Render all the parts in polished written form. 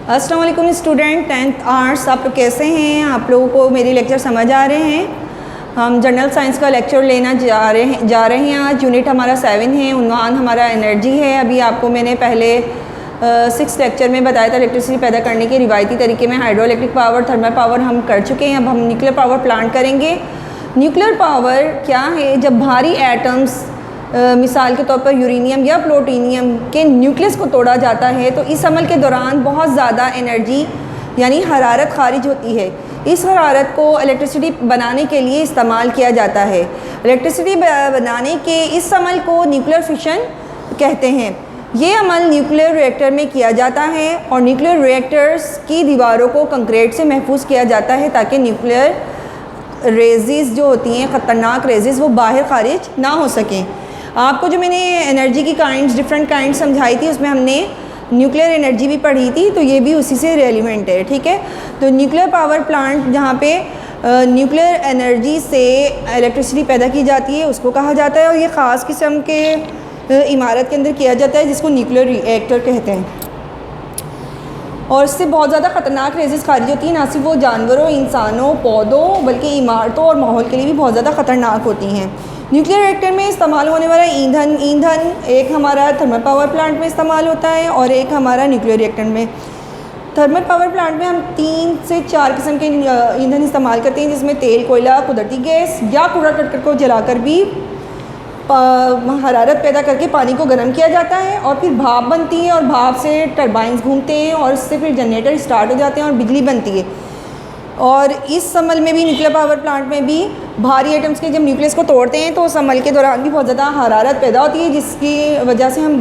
अस्सलाम वालेकुम student, 10th arts. आप लोग कैसे हैं? आप लोगों को मेरी लेक्चर समझ आ रहे हैं? हम जनरल साइंस का लेक्चर लेना जा रहे हैं। आज यूनिट हमारा 7 है, उन्वान हमारा एनर्जी है। अभी आपको मैंने पहले 6 लेक्चर में बताया था इलेक्ट्रिसिटी पैदा करने के रिवायती तरीके में hydro electric power, thermal power हम कर चुके हैं। अब हम न्यूक्लियर पावर प्लांट करेंगे। न्यूक्लियर पावर क्या है? जब भारी एटम्स मिसाल के तौर पर यूरेनियम या प्लूटोनियम के न्यूक्लियस को तोड़ा जाता है तो इस अमल के दौरान बहुत ज़्यादा एनर्जी यानी हरारत खारिज होती है। इस हरारत को इलेक्ट्रिसिटी बनाने के लिए इस्तेमाल किया जाता है। इलेक्ट्रिसिटी बनाने के इस अमल को न्यूक्लियर फिशन कहते हैं। ये अमल न्यूक्लियर रिएक्टर में किया जाता है और न्यूक्लियर रिएक्टर्स की दीवारों को कंक्रीट से महफूज किया जाता है ताकि न्यूक्लियर रेजिस जो होती हैं, ख़तरनाक रेजिस, वो बाहर खारिज ना हो सकें। आपको जो मैंने एनर्जी की काइंड्स, डिफरेंट काइंड्स समझाई थी, उसमें हमने न्यूक्लियर एनर्जी भी पढ़ी थी, तो ये भी उसी से रेलिवेंट है। ठीक है, तो न्यूक्लियर पावर प्लांट जहाँ पे न्यूक्लियर एनर्जी से इलेक्ट्रिसिटी पैदा की जाती है उसको कहा जाता है और ये ख़ास किस्म के इमारत के अंदर किया जाता है जिसको न्यूक्लियर रिएक्टर कहते हैं। और इससे बहुत ज़्यादा ख़तरनाक रेजिस खारिज होती है, ना सिर्फ वो जानवरों, इंसानों, पौधों बल्कि इमारतों और माहौल के लिए भी बहुत ज़्यादा ख़तरनाक होती हैं। न्यूक्लियर रिएक्टर में इस्तेमाल होने वाला ईंधन एक हमारा थर्मल पावर प्लांट में इस्तेमाल होता है और एक हमारा न्यूक्लियर रिएक्टर में। थर्मल पावर प्लांट में हम 3 से 4 किस्म के ईंधन इस्तेमाल करते हैं, जिसमें तेल, कोयला, कुदरती गैस या कूड़ा करकट को जलाकर भी हरारत पैदा करके पानी को गर्म किया जाता है और फिर भाप बनती है और भाप से टरबाइंस घूमते हैं और इससे फिर जनरेटर स्टार्ट हो जाते हैं और बिजली बनती है। और इस अमल में भी न्यूक्लियर पावर प्लांट में भी भारी एटम्स के जब न्यूक्लियस को तोड़ते हैं तो उस अमल के दौरान भी बहुत ज़्यादा हरारत पैदा होती है, जिसकी वजह से हम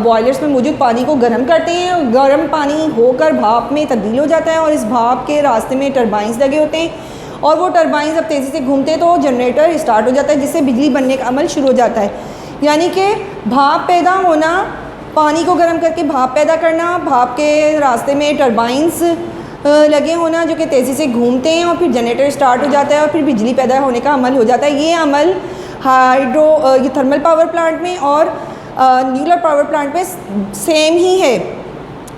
बॉयलर्स में मौजूद पानी को गर्म करते हैं। गर्म पानी होकर भाप में तब्दील हो जाता है और इस भाप के रास्ते में टरबाइंस लगे होते हैं और वो टरबाइंस जब तेज़ी से घूमते हैं तो जनरेटर स्टार्ट हो जाता है जिससे बिजली बनने का अमल शुरू हो जाता है। यानी कि भाप पैदा होना, पानी को गर्म करके भाप पैदा करना, भाप के रास्ते में टरबाइंस लगे होना जो कि तेज़ी से घूमते हैं और फिर जनरेटर स्टार्ट हो जाता है और फिर बिजली पैदा होने का अमल हो जाता है। ये अमल ये थर्मल पावर प्लांट में और न्यूक्लियर पावर प्लांट में सेम ही है।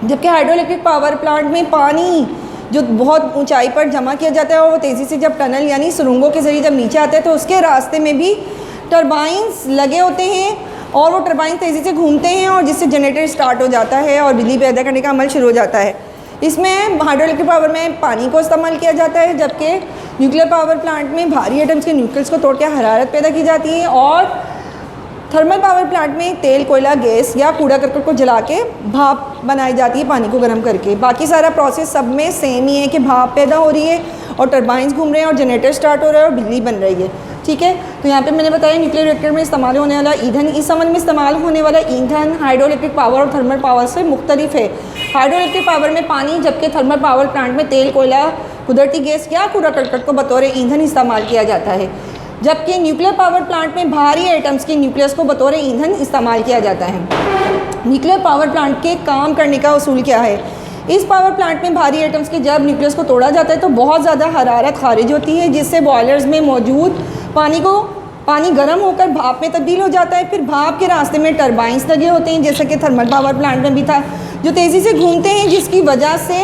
जबकि हाइड्रो इलेक्ट्रिक पावर प्लांट में पानी जो बहुत ऊंचाई पर जमा किया जाता है और वो तेज़ी से जब टनल यानी सुरंगों के ज़रिए जब नीचे आता है तो उसके रास्ते में भी टरबाइंस लगे होते हैं और वो टरबाइन तेज़ी से घूमते हैं और जिससे जनरेटर स्टार्ट हो जाता है और बिजली पैदा करने का अमल शुरू हो जाता है। इसमें हाइड्रो इलेक्ट्रिक पावर में पानी को इस्तेमाल किया जाता है, जबकि न्यूक्लियर पावर प्लांट में भारी एटम्स के न्यूक्लियस को तोड़ के हरारत पैदा की जाती है और थर्मल पावर प्लांट में तेल, कोयला, गैस या कूड़ा करकट को जला के भाप बनाई जाती है पानी को गर्म करके। बाकी सारा प्रोसेस सब में सेम ही है कि भाप पैदा हो रही है और टरबाइंस घूम रहे हैं और जनरेटर स्टार्ट हो रहा है और बिजली बन रही है। ठीक है, तो यहाँ पे मैंने बताया न्यूक्लियर रिएक्टर में इस्तेमाल होने वाला ईंधन, इस अमल में इस्तेमाल होने वाला ईंधन हाइड्रो इलेक्ट्रिक पावर और थर्मल पावर से मुख्तलिफ है। हाइड्रो इलेक्ट्रिक पावर में पानी, जबकि थर्मल पावर प्लांट में तेल, कोयला, कुदरती गैस या कूड़ा करकट को बतौर ईंधन इस्तेमाल किया जाता है। जबकि न्यूक्लियर पावर प्लांट में भारी एटम्स के न्यूक्लियस को बतौर ईंधन इस्तेमाल किया जाता है। न्यूक्लियर पावर प्लांट के काम करने का उसूल क्या है? इस पावर प्लांट में भारी एटम्स के जब न्यूक्लियस को तोड़ा जाता है तो बहुत ज़्यादा हरारत खारिज होती है जिससे बॉयलर्स में मौजूद पानी गर्म होकर भाप में तब्दील हो जाता है। फिर भाप के रास्ते में टरबाइंस लगे होते हैं जैसे कि थर्मल पावर प्लांट में भी था, जो तेज़ी से घूमते हैं जिसकी वजह से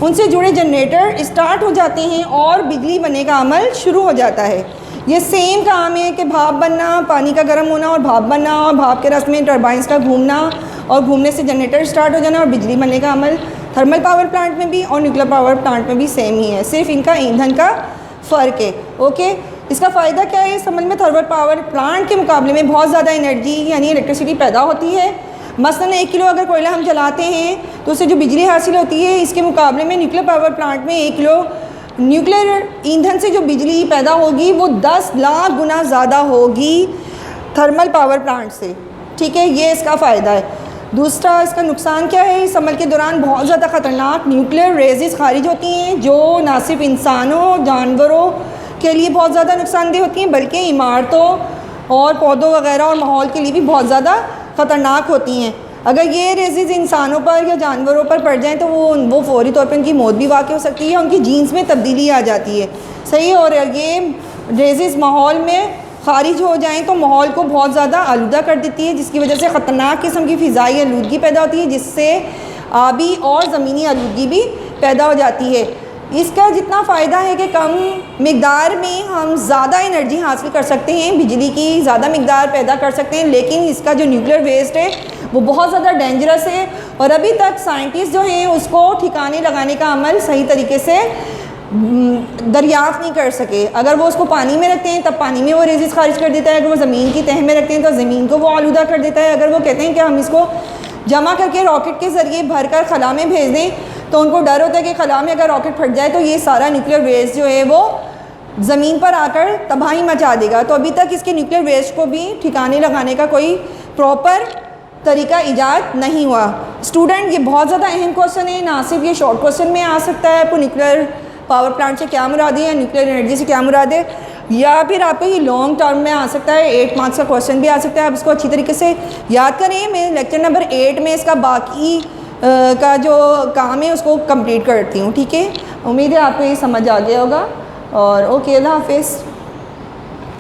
उनसे जुड़े जनरेटर स्टार्ट हो जाते हैं और बिजली बनने का अमल शुरू हो जाता है। ये सेम काम है कि भाप बनना, पानी का गर्म होना और भाप बनना और भाप के रास्ते में टरबाइंस का घूमना और घूमने से जनरेटर स्टार्ट हो जाना और बिजली बनने का अमल थर्मल पावर प्लांट में भी और न्यूक्लियर पावर प्लांट में भी सेम ही है, सिर्फ इनका ईंधन का फ़र्क है। ओके, इसका फ़ायदा क्या है? इस अमल में थर्मल पावर प्लांट के मुकाबले में बहुत ज़्यादा एनर्जी यानी इलेक्ट्रिसिटी पैदा होती है। मसलन 1 किलो अगर कोयला हम जलाते हैं तो उससे जो बिजली हासिल होती है इसके मुकाबले में न्यूक्लियर पावर प्लांट में 1 किलो न्यूक्लियर ईंधन से जो बिजली पैदा होगी वो 10 लाख गुना ज़्यादा होगी थर्मल पावर प्लांट से। ठीक है, ये इसका फ़ायदा है। दूसरा इसका नुकसान क्या है? इस अमल के दौरान बहुत ज़्यादा ख़तरनाक न्यूक्लियर रेजिस खारिज होती हैं जो ना सिर्फ इंसानों, जानवरों के लिए बहुत ज़्यादा नुकसानदेह होती हैं बल्कि इमारतों और पौधों वगैरह और माहौल के लिए भी बहुत ज़्यादा ख़तरनाक होती हैं। अगर ये रेजिस इंसानों पर या जानवरों पर पड़ जाएं तो वो फौरी तौर पर उनकी मौत भी वाक़ हो सकती है, उनकी जीन्स में तब्दीली आ जाती है। सही, और ये रेजिस माहौल में खारिज हो जाएं तो माहौल को बहुत ज़्यादा आलूदा कर देती है जिसकी वजह से ख़तरनाक किस्म की फ़िज़ाई आलूदगी पैदा होती है जिससे आबी और ज़मीनी आलूदगी भी पैदा हो जाती है। इसका जितना फ़ायदा है कि कम मिक़दार में हम ज़्यादा एनर्जी हासिल कर सकते हैं, बिजली की ज़्यादा मिक़दार पैदा कर सकते हैं, लेकिन इसका जो न्यूक्लियर वेस्ट है वो बहुत ज़्यादा डेंजरस है और अभी तक साइंटिस्ट जो हैं उसको ठिकाने लगाने का अमल सही तरीके से दरियाफ़्त नहीं कर सके। अगर वो उसको पानी में रखते हैं तब पानी में वो रेज़िस खारिज कर देता है, अगर वो ज़मीन की तह में रखते हैं तो ज़मीन को वो आलूदा कर देता है। अगर वो कहते हैं कि हम इसको जमा करके रॉकेट के ज़रिए भर कर ख़ला में भेज दें तो उनको डर होता है कि ख़ला में अगर रॉकेट फट जाए तो ये सारा न्यूक्लियर वेस्ट जो है वो ज़मीन पर आकर तबाही मचा देगा। तो अभी तक इसके न्यूक्लियर वेस्ट को भी ठिकाने लगाने का कोई प्रॉपर तरीका ईजाद नहीं हुआ। स्टूडेंट, ये बहुत ज़्यादा अहम क्वेश्चन है, ना सिर्फ ये शॉर्ट क्वेश्चन में आ सकता है आपको न्यूक्लियर पावर प्लांट से क्या मुराद है या न्यूक्लियर एनर्जी से क्या मुराद है, या फिर आपको ये लॉन्ग टर्म में आ सकता है, 8 मार्क्स का क्वेश्चन भी आ सकता है। आप इसको अच्छी तरीके से याद करें। मैं लेक्चर नंबर 8 में इसका बाकी का जो काम है उसको कंप्लीट करती हूँ, ठीक है। उम्मीद है आपको ये समझ आ गया होगा और ओके, अल्लाह हाफिज़।